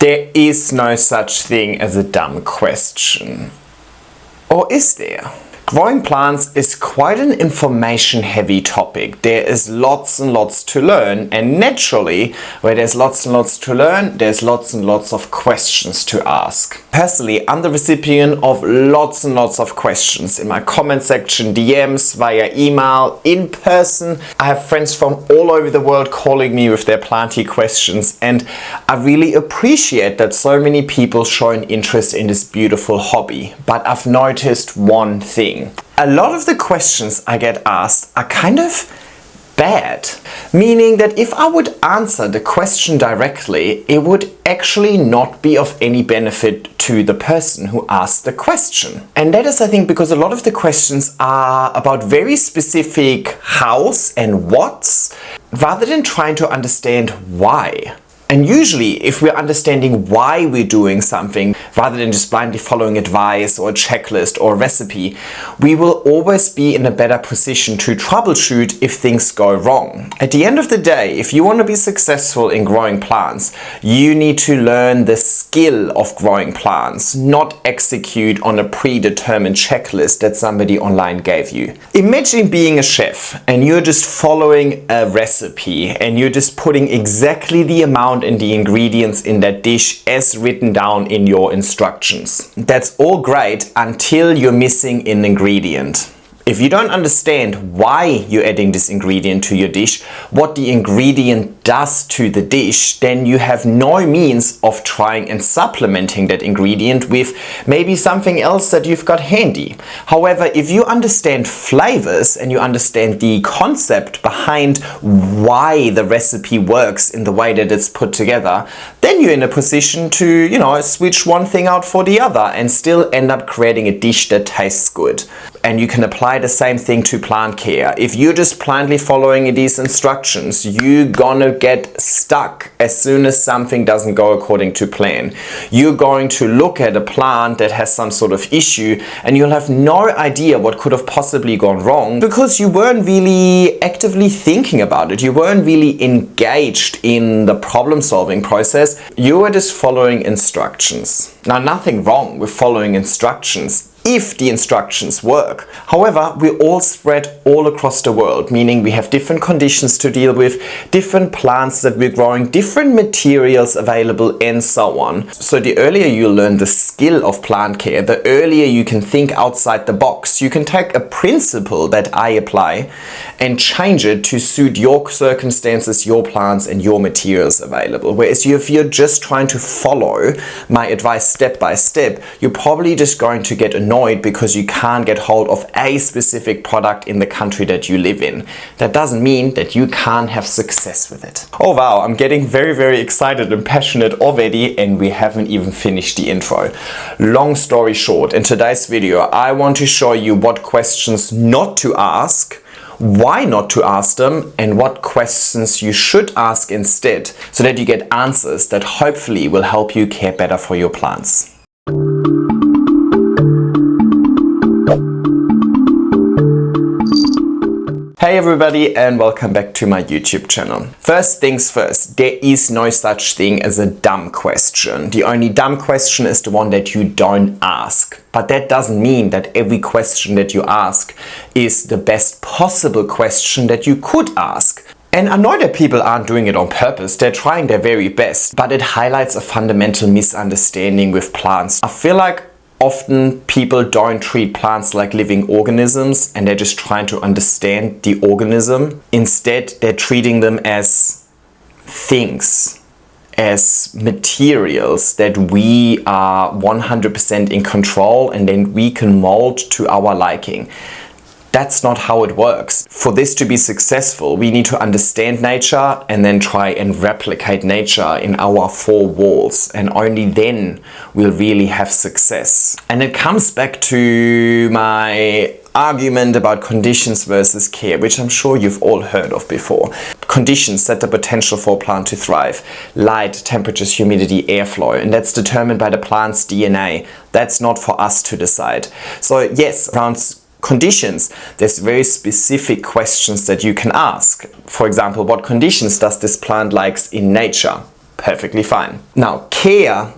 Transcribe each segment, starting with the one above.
There is no such thing as a dumb question. Or is there? Growing plants is quite an information-heavy topic. There is lots and lots to learn, and naturally, where there's lots and lots to learn, there's lots and lots of questions to ask. Personally, I'm the recipient of lots and lots of questions in my comment section, DMs, via email, in person. I have friends from all over the world calling me with their planty questions, and I really appreciate that so many people show an interest in this beautiful hobby. But I've noticed one thing. A lot of the questions I get asked are kind of bad, meaning that if I would answer the question directly, it would actually not be of any benefit to the person who asked the question. And that is, I think, because a lot of the questions are about very specific hows and whats, rather than trying to understand why. And usually, if we're understanding why we're doing something, rather than just blindly following advice or a checklist or a recipe, we will always be in a better position to troubleshoot if things go wrong. At the end of the day, if you want to be successful in growing plants, you need to learn the skill of growing plants, not execute on a predetermined checklist that somebody online gave you. Imagine being a chef and you're just following a recipe and you're just putting exactly the amount and the ingredients in that dish as written down in your instructions. That's all great until you're missing an ingredient. If you don't understand why you're adding this ingredient to your dish, what the ingredient does to the dish, then you have no means of trying and supplementing that ingredient with maybe something else that you've got handy. However, if you understand flavors and you understand the concept behind why the recipe works in the way that it's put together, then you're in a position to, switch one thing out for the other and still end up creating a dish that tastes good. And you can apply the same thing to plant care. If you're just blindly following these instructions, you're gonna get stuck as soon as something doesn't go according to plan. You're going to look at a plant that has some sort of issue and you'll have no idea what could have possibly gone wrong because you weren't really actively thinking about it. You weren't really engaged in the problem-solving process. You were just following instructions. Now, nothing wrong with following instructions if the instructions work. However, we're all spread all across the world, meaning we have different conditions to deal with, different plants that we're growing, different materials available, and so on. So the earlier you learn the skill of plant care, the earlier you can think outside the box. You can take a principle that I apply and change it to suit your circumstances, your plants, and your materials available. Whereas if you're just trying to follow my advice step by step, you're probably just going to get annoyed because you can't get hold of a specific product in the country that you live in. That doesn't mean that you can't have success with it. Oh wow, I'm getting very, very excited and passionate already, and we haven't even finished the intro. Long story short, in today's video, I want to show you what questions not to ask, why not to ask them, and what questions you should ask instead, so that you get answers that hopefully will help you care better for your plants. Hey everybody, and welcome back to my YouTube channel. First things first, there is no such thing as a dumb question. The only dumb question is the one that you don't ask. But that doesn't mean that every question that you ask is the best possible question that you could ask. And I know that people aren't doing it on purpose, they're trying their very best, but it highlights a fundamental misunderstanding with plants. I feel like often people don't treat plants like living organisms and they're just trying to understand the organism. Instead, they're treating them as things, as materials that we are 100% in control and then we can mold to our liking. That's not how it works. For this to be successful, we need to understand nature and then try and replicate nature in our four walls, and only then we'll really have success. And it comes back to my argument about conditions versus care, which I'm sure you've all heard of before. Conditions set the potential for a plant to thrive. Light, temperatures, humidity, airflow, and that's determined by the plant's DNA. That's not for us to decide. So yes, around conditions, there's very specific questions that you can ask. For example, what conditions does this plant like in nature? perfectly fine. Now, care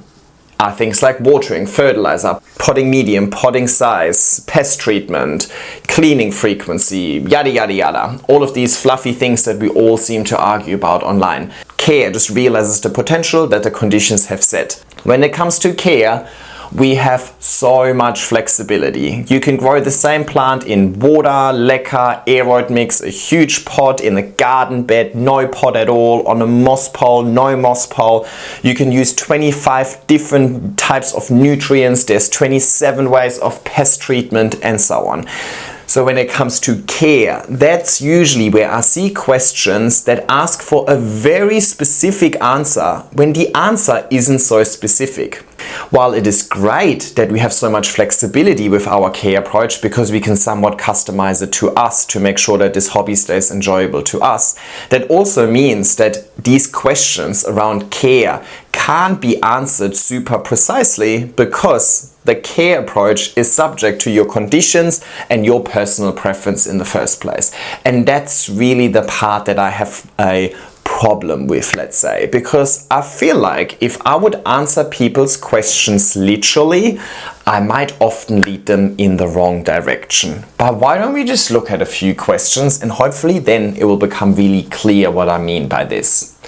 are things like watering, fertilizer, potting medium, potting size, pest treatment, cleaning frequency, yada yada yada. All of these fluffy things that we all seem to argue about online. Care just realizes the potential that the conditions have set. When it comes to care, we have so much flexibility. You can grow the same plant in water, leca, aeroid mix, a huge pot, in a garden bed, no pot at all, on a moss pole, no moss pole. You can use 25 different types of nutrients. There's 27 ways of pest treatment and so on. So when it comes to care, that's usually where I see questions that ask for a very specific answer when the answer isn't so specific. While it is great that we have so much flexibility with our care approach because we can somewhat customize it to us to make sure that this hobby stays enjoyable to us, that also means that these questions around care can't be answered super precisely because the care approach is subject to your conditions and your personal preference in the first place. And that's really the part that I have a problem with, let's say, because I feel like if I would answer people's questions literally, I might often lead them in the wrong direction. But why don't we just look at a few questions and hopefully then it will become really clear what I mean by this.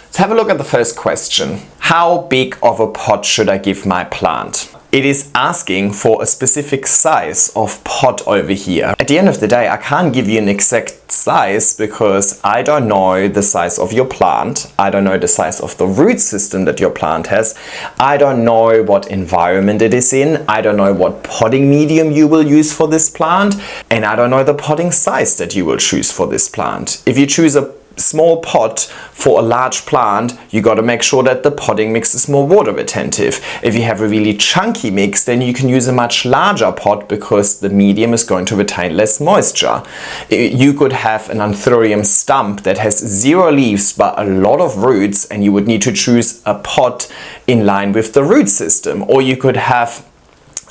Let's have a look at the first question. How big of a pot should I give my plant? It is asking for a specific size of pot over here. At the end of the day, I can't give you an exact size because I don't know the size of your plant. I don't know the size of the root system that your plant has. I don't know what environment it is in. I don't know what potting medium you will use for this plant. And I don't know the potting size that you will choose for this plant. If you choose a small pot for a large plant, you got to make sure that the potting mix is more water retentive. If you have a really chunky mix, then you can use a much larger pot because the medium is going to retain less moisture. You could have an anthurium stump that has 0 leaves but a lot of roots, and you would need to choose a pot in line with the root system. Or you could have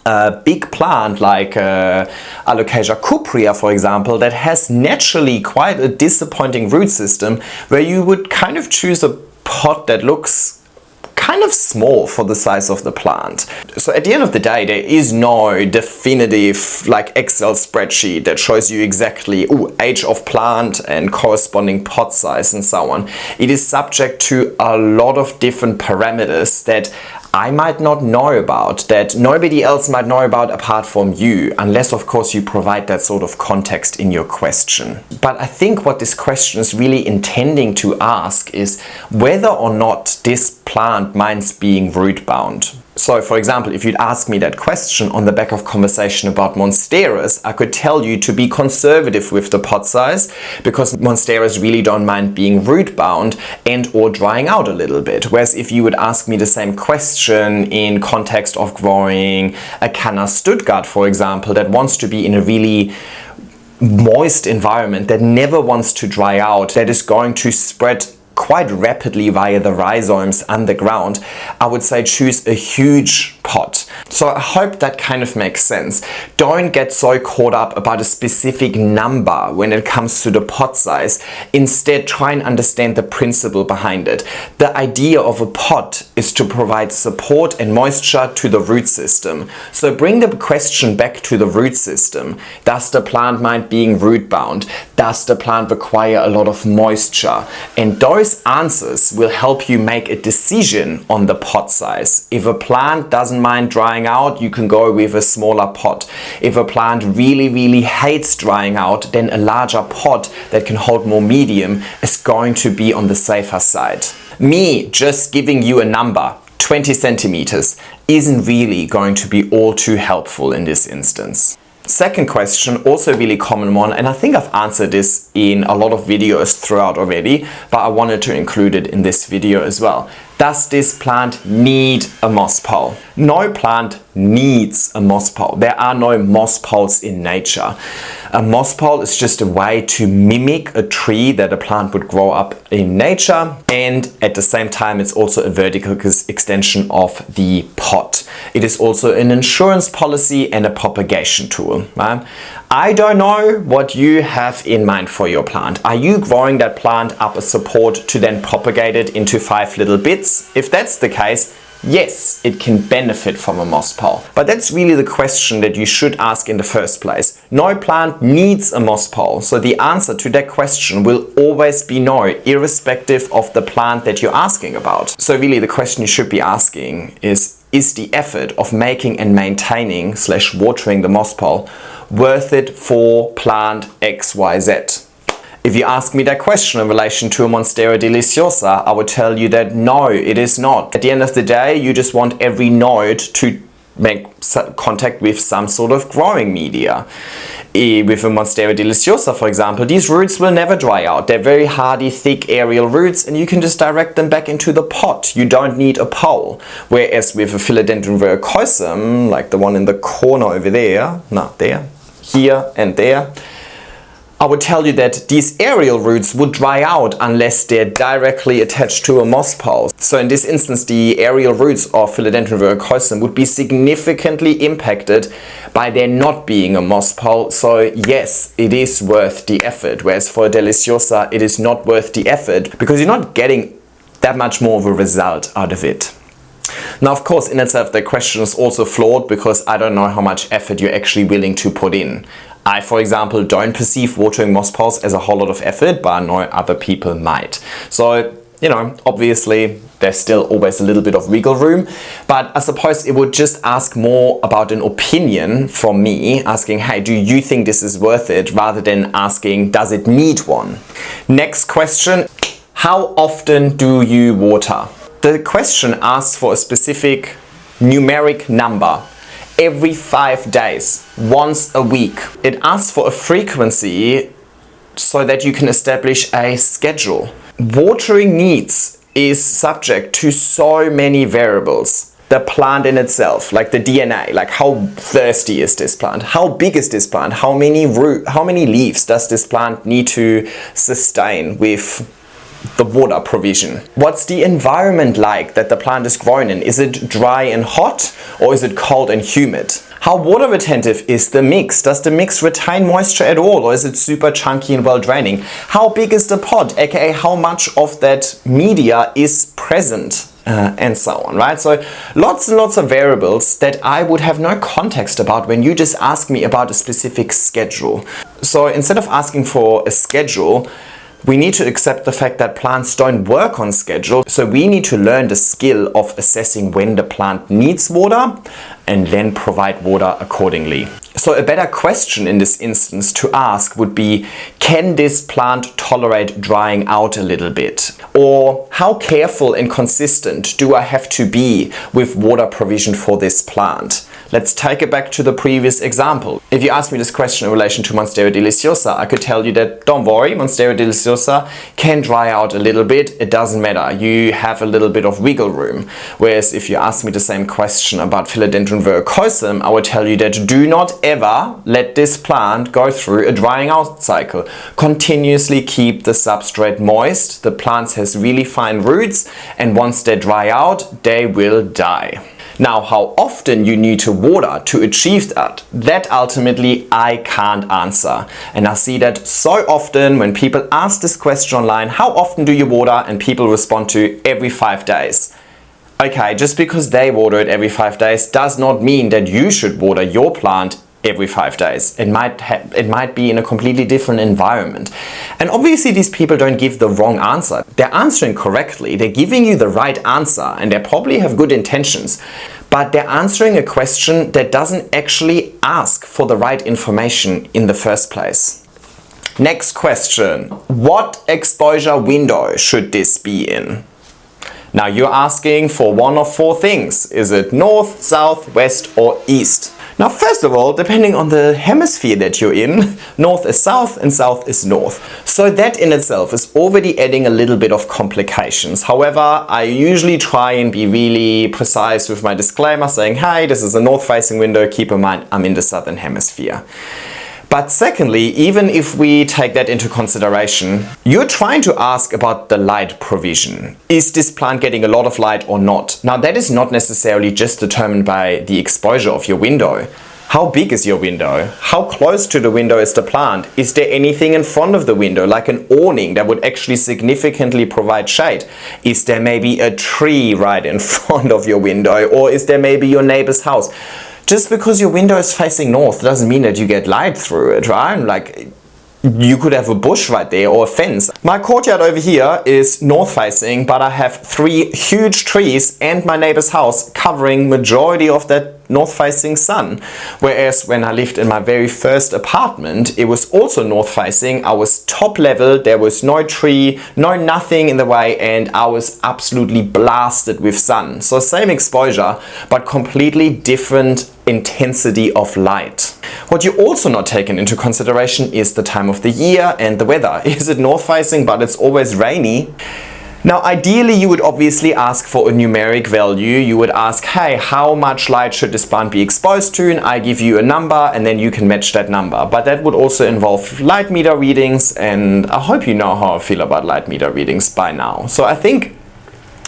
a big plant like Alocasia cuprea, for example, that has naturally quite a disappointing root system, where you would kind of choose a pot that looks kind of small for the size of the plant. So at the end of the day, there is no definitive like Excel spreadsheet that shows you exactly age of plant and corresponding pot size and so on. It is subject to a lot of different parameters that I might not know about, that nobody else might know about apart from you, unless of course you provide that sort of context in your question. But I think what this question is really intending to ask is whether or not this plant minds being root bound. So for example, if you'd ask me that question on the back of conversation about monsteras, I could tell you to be conservative with the pot size because monsteras really don't mind being root bound and or drying out a little bit. Whereas if you would ask me the same question in context of growing a Canna Stuttgart, for example, that wants to be in a really moist environment, that never wants to dry out, that is going to spread quite rapidly via the rhizomes underground, I would say choose a huge pot. So I hope that kind of makes sense. Don't get so caught up about a specific number when it comes to the pot size. Instead, try and understand the principle behind it. The idea of a pot is to provide support and moisture to the root system. So bring the question back to the root system. Does the plant mind being root bound? Does the plant require a lot of moisture? And those answers will help you make a decision on the pot size. If a plant doesn't mind drying out, you can go with a smaller pot. If a plant really hates drying out, then a larger pot that can hold more medium is going to be on the safer side. Me just giving you a number, 20 centimeters, isn't really going to be all too helpful in this instance. Second question, also a really common one, and I think I've answered this in a lot of videos throughout already, but I wanted to include it in this video as well. Does this plant need a moss pole? No plant needs a moss pole. There are no moss poles in nature. A moss pole is just a way to mimic a tree that a plant would grow up in nature, and at the same time it's also a vertical extension of the pot. It is also an insurance policy and a propagation tool. Right? I don't know what you have in mind for your plant. Are you growing that plant up a support to then propagate it into 5 little bits? If that's the case, yes, it can benefit from a moss pole. But that's really the question that you should ask in the first place. No plant needs a moss pole, so the answer to that question will always be no, irrespective of the plant that you're asking about. So really the question you should be asking is the effort of making and maintaining / watering the moss pole worth it for plant XYZ? If you ask me that question in relation to a Monstera deliciosa, I would tell you that no, it is not. At the end of the day, you just want every node to make contact with some sort of growing media. With a Monstera deliciosa, for example, these roots will never dry out. They're very hardy, thick aerial roots, and you can just direct them back into the pot. You don't need a pole. Whereas with a Philodendron verrucosum, like the one in the corner over there, not there, here and there, I would tell you that these aerial roots would dry out unless they're directly attached to a moss pole. So in this instance, the aerial roots of Philodendron verrucosum would be significantly impacted by there not being a moss pole. So yes, it is worth the effort. Whereas for a deliciosa, it is not worth the effort because you're not getting that much more of a result out of it. Now, of course, in itself, the question is also flawed because I don't know how much effort you're actually willing to put in. I, for example, don't perceive watering moss poles as a whole lot of effort, but I know other people might. So, you know, obviously there's still always a little bit of wiggle room, but I suppose it would just ask more about an opinion from me, asking, hey, do you think this is worth it, rather than asking, does it need one? Next question, how often do you water? The question asks for a specific numeric number. Every 5 days, once a week. It asks for a frequency so that you can establish a schedule. Watering needs is subject to so many variables. The plant in itself, like the DNA, like how thirsty is this plant? How big is this plant? How many leaves does this plant need to sustain with the water provision? What's the environment like that the plant is growing in? Is it dry and hot, or is it cold and humid? How water retentive is the mix? Does the mix retain moisture at all, or is it super chunky and well draining? How big is the pot, aka how much of that media is present? And so on, right? So lots and lots of variables that I would have no context about when you just ask me about a specific schedule. So instead of asking for a schedule, we need to accept the fact that plants don't work on schedule, so we need to learn the skill of assessing when the plant needs water and then provide water accordingly. So a better question in this instance to ask would be, can this plant tolerate drying out a little bit? Or how careful and consistent do I have to be with water provision for this plant? Let's take it back to the previous example. If you ask me this question in relation to Monstera deliciosa, I could tell you that don't worry, Monstera deliciosa can dry out a little bit, it doesn't matter. You have a little bit of wiggle room. Whereas if you ask me the same question about Philodendron verrucosum, I would tell you that do not ever let this plant go through a drying out cycle. Continuously keep the substrate moist. The plant has really fine roots, and once they dry out, they will die. Now, how often you need to water to achieve that ultimately I can't answer. And I see that so often when people ask this question online, how often do you water? And people respond to every 5 days. Okay, just because they water it every 5 days does not mean that you should water your plant every 5 days. It might be in a completely different environment. And obviously these people don't give the wrong answer. They're answering correctly. They're giving you the right answer, and they probably have good intentions. But they're answering a question that doesn't actually ask for the right information in the first place. Next question. What exposure window should this be in? Now you're asking for one of 4 things. Is it north, south, west, or east? Now, first of all, depending on the hemisphere that you're in, north is south and south is north. So that in itself is already adding a little bit of complications. However, I usually try and be really precise with my disclaimer saying, hey, this is a north-facing window, keep in mind I'm in the southern hemisphere. But secondly, even if we take that into consideration, you're trying to ask about the light provision. Is this plant getting a lot of light or not? Now that is not necessarily just determined by the exposure of your window. How big is your window? How close to the window is the plant? Is there anything in front of the window, like an awning that would actually significantly provide shade? Is there maybe a tree right in front of your window? Or is there maybe your neighbor's house? Just because your window is facing north doesn't mean that you get light through it, right? Like, you could have a bush right there or a fence. My courtyard over here is north facing, but I have 3 huge trees and my neighbor's house covering majority of that north facing sun. Whereas when I lived in my very first apartment, it was also north facing. I was top level, there was no tree, no nothing in the way, and I was absolutely blasted with sun. So same exposure, but completely different intensity of light. What you also not taken into consideration is the time of the year and the weather. Is it north facing but it's always rainy? Now ideally you would obviously ask for a numeric value. You would ask, hey, how much light should this plant be exposed to? And I give you a number and then you can match that number. But that would also involve light meter readings, and I hope you know how I feel about light meter readings by now. So I think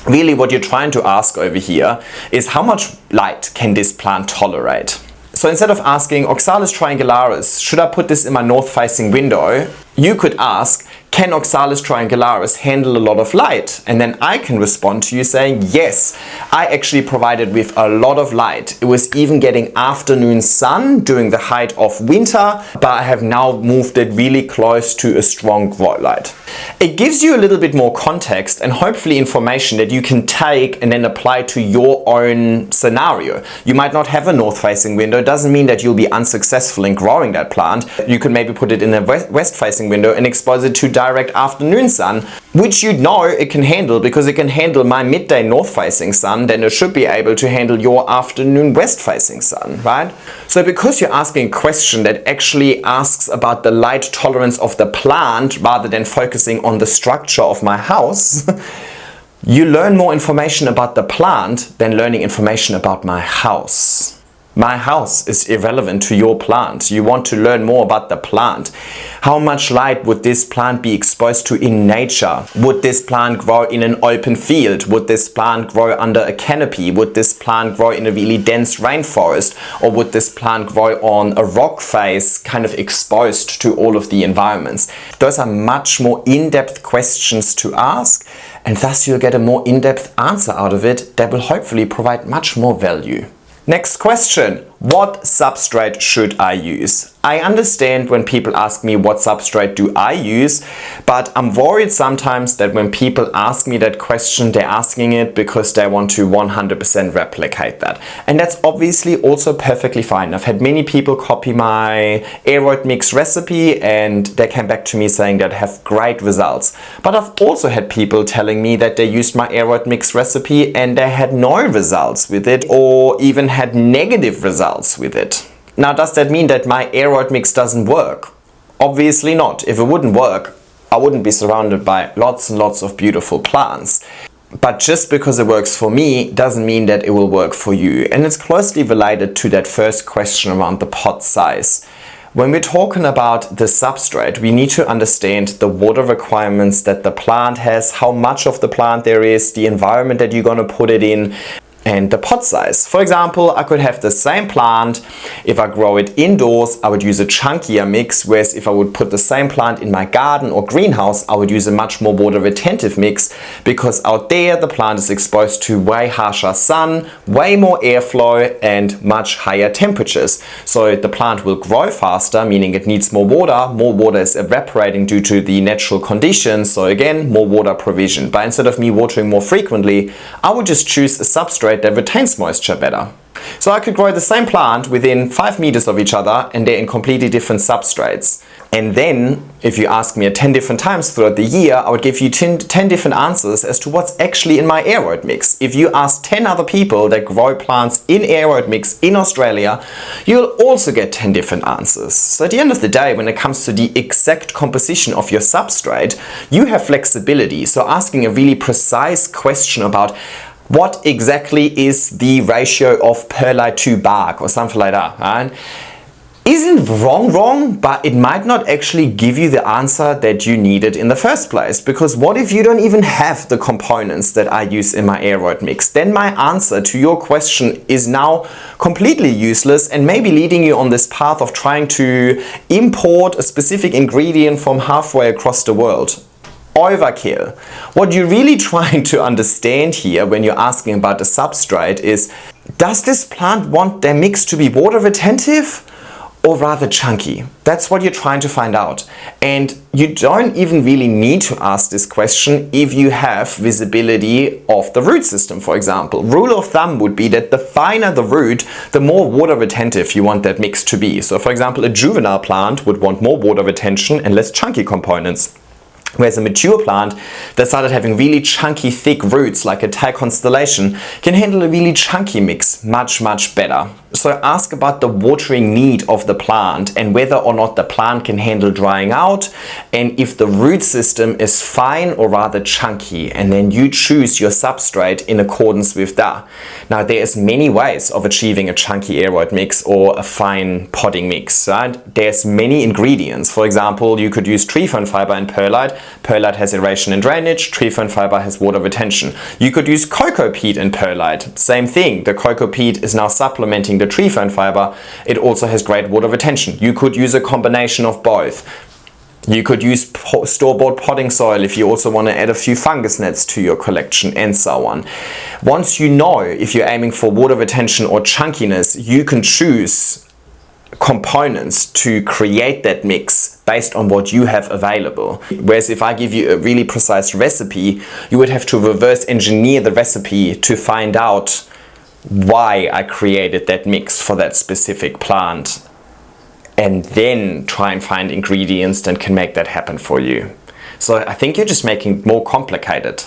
really what you're trying to ask over here is how much light can this plant tolerate? So instead of asking Oxalis triangularis, should I put this in my north facing window? You could ask, can Oxalis triangularis handle a lot of light? And then I can respond to you saying, yes, I actually provided with a lot of light. It was even getting afternoon sun during the height of winter, but I have now moved it really close to a strong grow light. It gives you a little bit more context and hopefully information that you can take and then apply to your own scenario. You might not have a north facing window. It doesn't mean that you'll be unsuccessful in growing that plant. You could maybe put it in a west facing window and expose it to direct afternoon sun, which you know it can handle because it can handle my midday north facing sun. Then it should be able to handle your afternoon west facing sun, right? So because you're asking a question that actually asks about the light tolerance of the plant rather than focusing on the structure of my house, you learn more information about the plant than learning information about my house. My house is irrelevant to your plant. You want to learn more about the plant. How much light would this plant be exposed to in nature? Would this plant grow in an open field? Would this plant grow under a canopy? Would this plant grow in a really dense rainforest? Or would this plant grow on a rock face, kind of exposed to all of the environments? Those are much more in-depth questions to ask, and thus you'll get a more in-depth answer out of it that will hopefully provide much more value. Next question, what substrate should I use? I understand when people ask me what substrate do I use, but I'm worried sometimes that when people ask me that question, they're asking it because they want to 100% replicate that. And that's obviously also perfectly fine. I've had many people copy my aeroid mix recipe and they came back to me saying that have great results. But I've also had people telling me that they used my aeroid mix recipe and they had no results with it, or even had negative results with it. Now, does that mean that my aeroid mix doesn't work? Obviously not. If it wouldn't work, I wouldn't be surrounded by lots and lots of beautiful plants. But just because it works for me doesn't mean that it will work for you. And it's closely related to that first question around the pot size. When we're talking about the substrate, we need to understand the water requirements that the plant has, how much of the plant there is, the environment that you're going to put it in, and the pot size. For example, I could have the same plant. If I grow it indoors, I would use a chunkier mix, whereas if I would put the same plant in my garden or greenhouse, I would use a much more water retentive mix, because out there the plant is exposed to way harsher sun, way more airflow and much higher temperatures. So the plant will grow faster, meaning it needs more water. More water is evaporating due to the natural conditions, so again, more water provision. But instead of me watering more frequently, I would just choose a substrate that retains moisture better. So I could grow the same plant within 5 meters of each other and they're in completely different substrates. And then if you ask me 10 different times throughout the year, I would give you 10 different answers as to what's actually in my aeroid mix. If you ask 10 other people that grow plants in aeroid mix in Australia, you'll also get 10 different answers. So at the end of the day, when it comes to the exact composition of your substrate, you have flexibility. So asking a really precise question about what exactly is the ratio of perlite to bark or something like that, right, isn't wrong, but it might not actually give you the answer that you needed in the first place. Because what if you don't even have the components that I use in my aeroid mix? Then my answer to your question is now completely useless and maybe leading you on this path of trying to import a specific ingredient from halfway across the world. Overkill. What you're really trying to understand here when you're asking about the substrate is, does this plant want their mix to be water retentive or rather chunky? That's what you're trying to find out. And you don't even really need to ask this question if you have visibility of the root system, for example. Rule of thumb would be that the finer the root, the more water retentive you want that mix to be. So for example, a juvenile plant would want more water retention and less chunky components. Whereas a mature plant that started having really chunky, thick roots, like a Thai constellation, can handle a really chunky mix much better. So ask about the watering need of the plant and whether or not the plant can handle drying out, and if the root system is fine or rather chunky, and then you choose your substrate in accordance with that. Now there's many ways of achieving a chunky aeroid mix or a fine potting mix, right? There's many ingredients. For example, you could use tree fern fiber and perlite. Perlite has aeration and drainage, tree fern fiber has water retention. You could use cocoa peat and perlite. Same thing, the cocoa peat is now supplementing the tree fern fiber. It also has great water retention. You could use a combination of both. You could use store-bought potting soil if you also want to add a few fungus nets to your collection, and so on. Once you know if you're aiming for water retention or chunkiness, you can choose components to create that mix based on what you have available. Whereas if I give you a really precise recipe, you would have to reverse engineer the recipe to find out why I created that mix for that specific plant, and then try and find ingredients that can make that happen for you. So I think you're just making it more complicated.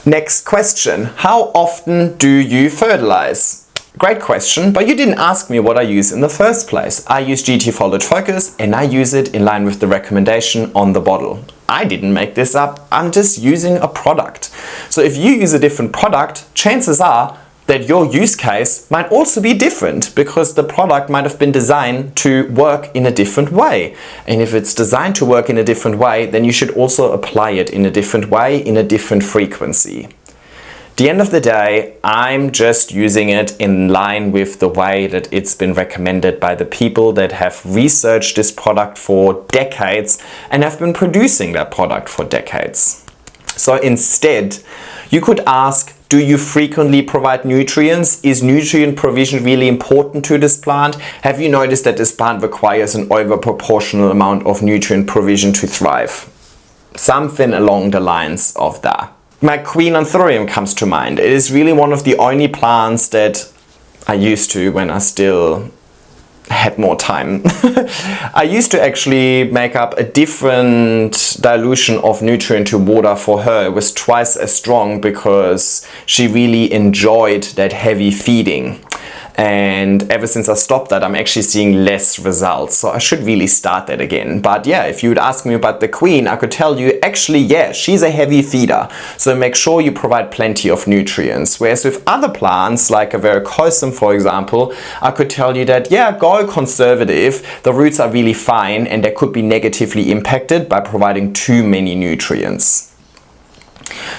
Next question, how often do you fertilize? Great question, but you didn't ask me what I use in the first place. I use GT Foliage Focus and I use it in line with the recommendation on the bottle. I didn't make this up, I'm just using a product. So if you use a different product, chances are that your use case might also be different, because the product might have been designed to work in a different way. And if it's designed to work in a different way, then you should also apply it in a different way, in a different frequency. At the end of the day, I'm just using it in line with the way that it's been recommended by the people that have researched this product for decades and have been producing that product for decades. So instead, you could ask, do you frequently provide nutrients? Is nutrient provision really important to this plant? Have you noticed that this plant requires an overproportional amount of nutrient provision to thrive? Something along the lines of that. My Queen Anthurium comes to mind. It is really one of the only plants that I used to, when I still had more time. I used to actually make up a different dilution of nutrient to water for her. It was twice as strong because she really enjoyed that heavy feeding. And ever since I stopped that, I'm actually seeing less results. So I should really start that again. But yeah, if you would ask me about the Queen, I could tell you, actually, yeah, she's a heavy feeder. So make sure you provide plenty of nutrients. Whereas with other plants, like a verrucosum, for example, I could tell you that, yeah, go conservative. The roots are really fine and they could be negatively impacted by providing too many nutrients.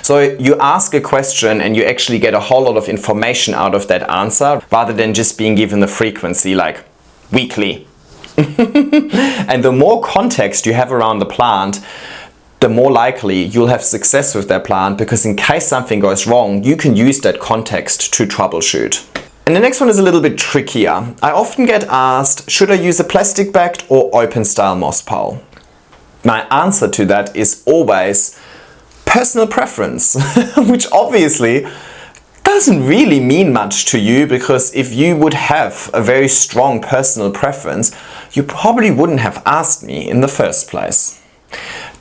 So you ask a question and you actually get a whole lot of information out of that answer, rather than just being given the frequency like weekly. And the more context you have around the plant, the more likely you'll have success with that plant, because in case something goes wrong, you can use that context to troubleshoot. And the next one is a little bit trickier. I often get asked, should I use a plastic bagged or open style moss pole? My answer to that is always personal preference, which obviously doesn't really mean much to you, because if you would have a very strong personal preference, you probably wouldn't have asked me in the first place.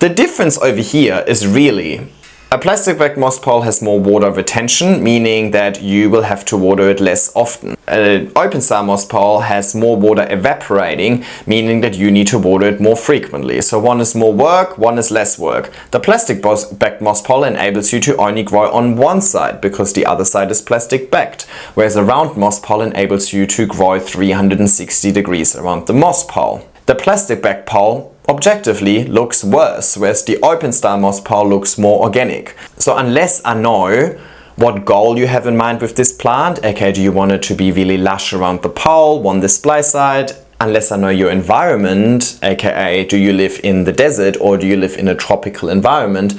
The difference over here is really A plastic bagged moss pole has more water retention, meaning that you will have to water it less often. An open style moss pole has more water evaporating, meaning that you need to water it more frequently. So one is more work, one is less work. The plastic bagged moss pole enables you to only grow on one side because the other side is plastic bagged, whereas a round moss pole enables you to grow 360 degrees around the moss pole. The plastic bagged pole objectively looks worse, whereas the open style moss pole looks more organic. So unless I know what goal you have in mind with this plant, aka do you want it to be really lush around the pole, one display side, unless I know your environment, aka do you live in the desert or do you live in a tropical environment,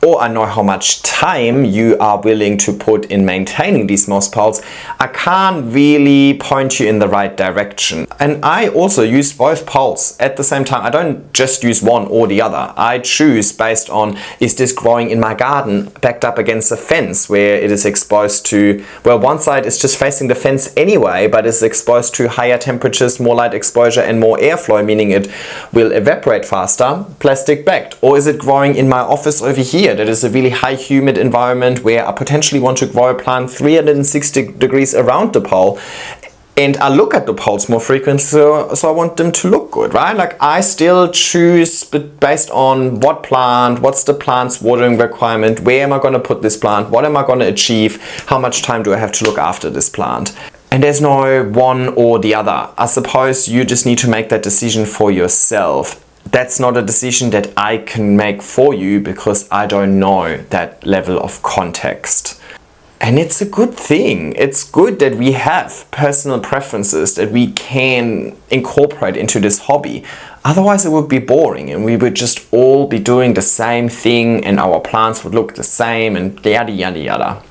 or I know how much time you are willing to put in maintaining these moss poles, I can't really point you in the right direction. And I also use both poles at the same time. I don't just use one or the other. I choose based on, is this growing in my garden backed up against a fence where it is exposed to, well, one side is just facing the fence anyway, but is exposed to higher temperatures, more light exposure and more airflow, meaning it will evaporate faster, plastic bagged. Or is it growing in my office over here? That is a really high humid environment where I potentially want to grow a plant 360 degrees around the pole, and I look at the poles more frequently, so I want them to look good, right? Like I still choose based on what plant, what's the plant's watering requirement, where am I going to put this plant, what am I going to achieve, how much time do I have to look after this plant. And there's no one or the other. I suppose you just need to make that decision for yourself. That's not a decision that I can make for you because I don't know that level of context. And it's a good thing. It's good that we have personal preferences that we can incorporate into this hobby. Otherwise it would be boring and we would just all be doing the same thing and our plants would look the same and yada yada yada.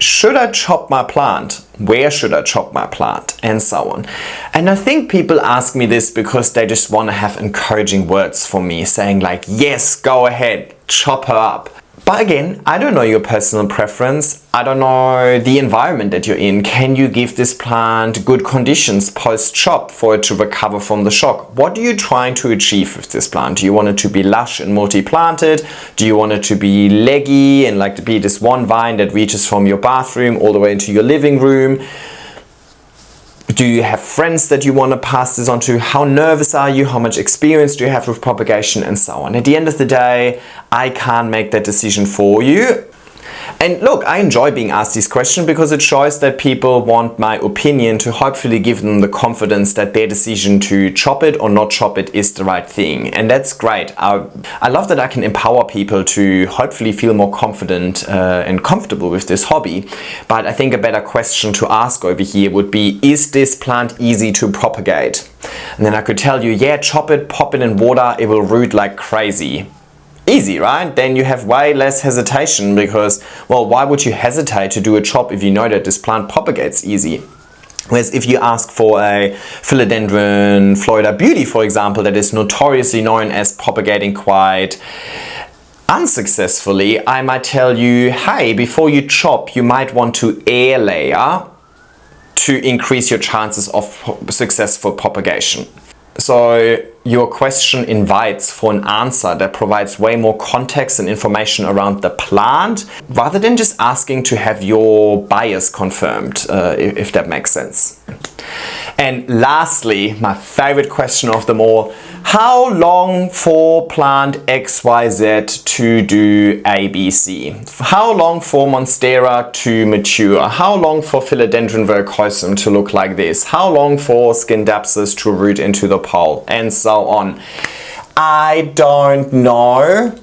Should I chop my plant? Where should I chop my plant? And so on. And I think people ask me this because they just want to have encouraging words for me, saying like, yes, go ahead, chop her up. But again, I don't know your personal preference. I don't know the environment that you're in. Can you give this plant good conditions post-chop for it to recover from the shock? What are you trying to achieve with this plant? Do you want it to be lush and multi-planted? Do you want it to be leggy and like to be this one vine that reaches from your bathroom all the way into your living room? Do you have friends that you want to pass this on to? How nervous are you? How much experience do you have with propagation and so on? At the end of the day, I can't make that decision for you. And look, I enjoy being asked these questions because it shows that people want my opinion to hopefully give them the confidence that their decision to chop it or not chop it is the right thing. And that's great. I love that I can empower people to hopefully feel more confident and comfortable with this hobby. But I think a better question to ask over here would be, is this plant easy to propagate? And then I could tell you, yeah, chop it, pop it in water, it will root like crazy. Easy, right? Then you have way less hesitation because, well, why would you hesitate to do a chop if you know that this plant propagates easy? Whereas if you ask for a Philodendron Florida Beauty, for example, that is notoriously known as propagating quite unsuccessfully, I might tell you, hey, before you chop, you might want to air layer to increase your chances of successful propagation. So your question invites for an answer that provides way more context and information around the plant rather than just asking to have your bias confirmed, if that makes sense. And lastly, my favorite question of them all, how long for plant XYZ to do ABC? How long for Monstera to mature? How long for Philodendron verrucosum to look like this? How long for Scindapsus to root into the pole? And so on. I don't know.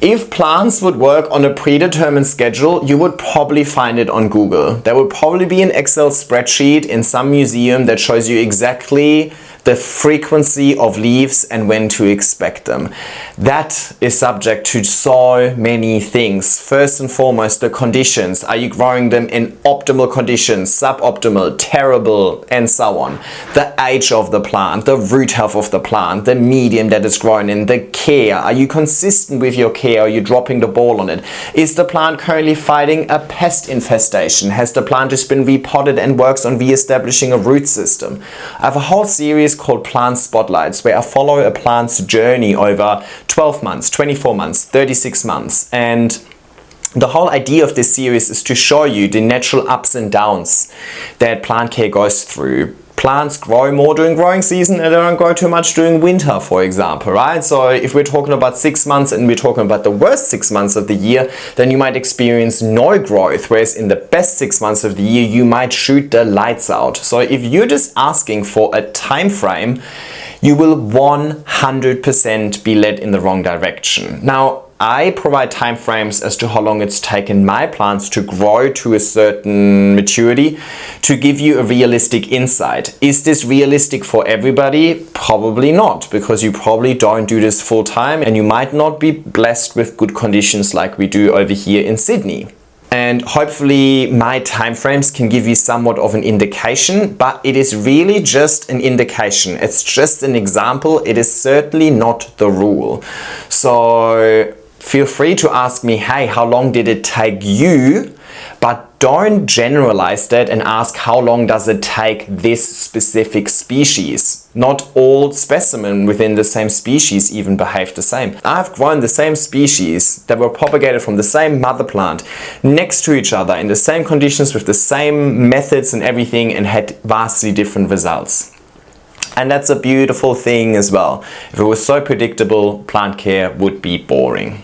If plants would work on a predetermined schedule, you would probably find it on Google. There would probably be an Excel spreadsheet in some museum that shows you exactly the frequency of leaves and when to expect them. That is subject to so many things. First and foremost, the conditions. Are you growing them in optimal conditions, suboptimal, terrible, and so on? The age of the plant, the root health of the plant, the medium that it's grown in, the care. Are you consistent with your care? Are you dropping the ball on it? Is the plant currently fighting a pest infestation? Has the plant just been repotted and works on re-establishing a root system? I have a whole series called Plant Spotlights, where I follow a plant's journey over 12 months, 24 months, 36 months. And the whole idea of this series is to show you the natural ups and downs that plant care goes through. Plants grow more during growing season and they don't grow too much during winter, for example, right? So if we're talking about 6 months and we're talking about the worst 6 months of the year, then you might experience no growth, whereas in the best 6 months of the year, you might shoot the lights out. So if you're just asking for a time frame, you will 100% be led in the wrong direction. Now, I provide time frames as to how long it's taken my plants to grow to a certain maturity to give you a realistic insight. Is this realistic for everybody? Probably not, because you probably don't do this full time and you might not be blessed with good conditions like we do over here in Sydney. And hopefully my timeframes can give you somewhat of an indication, but it is really just an indication. It's just an example. It is certainly not the rule. So feel free to ask me, hey, how long did it take you? But don't generalize that and ask how long does it take this specific species. Not all specimens within the same species even behave the same. I've grown the same species that were propagated from the same mother plant next to each other in the same conditions with the same methods and everything and had vastly different results. And that's a beautiful thing as well. If it was so predictable, plant care would be boring.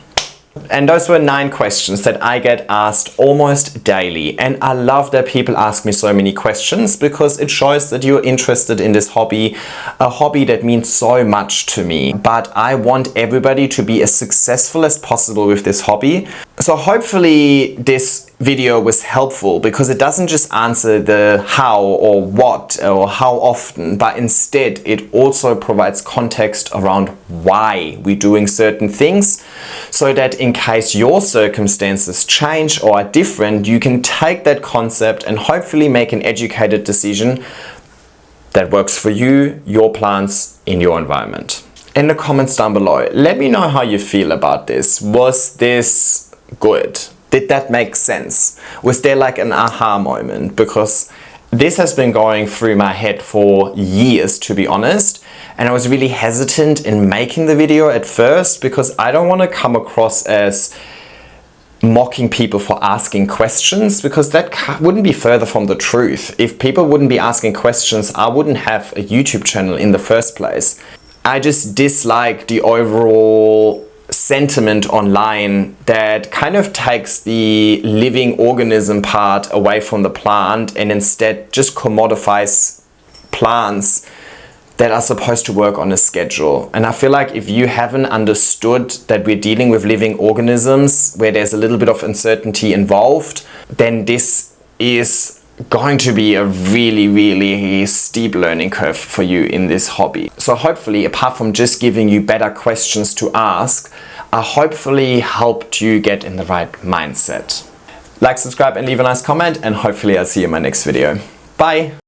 And those were 9 questions that I get asked almost daily. And I love that people ask me so many questions because it shows that you're interested in this hobby, a hobby that means so much to me. But I want everybody to be as successful as possible with this hobby. So hopefully this video was helpful because it doesn't just answer the how or what or how often, but instead it also provides context around why we're doing certain things, so that in case your circumstances change or are different, you can take that concept and hopefully make an educated decision that works for you, your plants, in your environment. In the comments down below, let me know how you feel about this. Was this good? Did that make sense? Was there like an aha moment? Because this has been going through my head for years, to be honest. And I was really hesitant in making the video at first because I don't want to come across as mocking people for asking questions, because that wouldn't be further from the truth. If people wouldn't be asking questions, I wouldn't have a YouTube channel in the first place. I just dislike the overall sentiment online that kind of takes the living organism part away from the plant and instead just commodifies plants that are supposed to work on a schedule. And I feel like if you haven't understood that we're dealing with living organisms where there's a little bit of uncertainty involved, then this is going to be a really, really steep learning curve for you in this hobby. So hopefully, apart from just giving you better questions to ask, I hopefully helped you get in the right mindset. Like, subscribe and leave a nice comment, and hopefully I'll see you in my next video. Bye!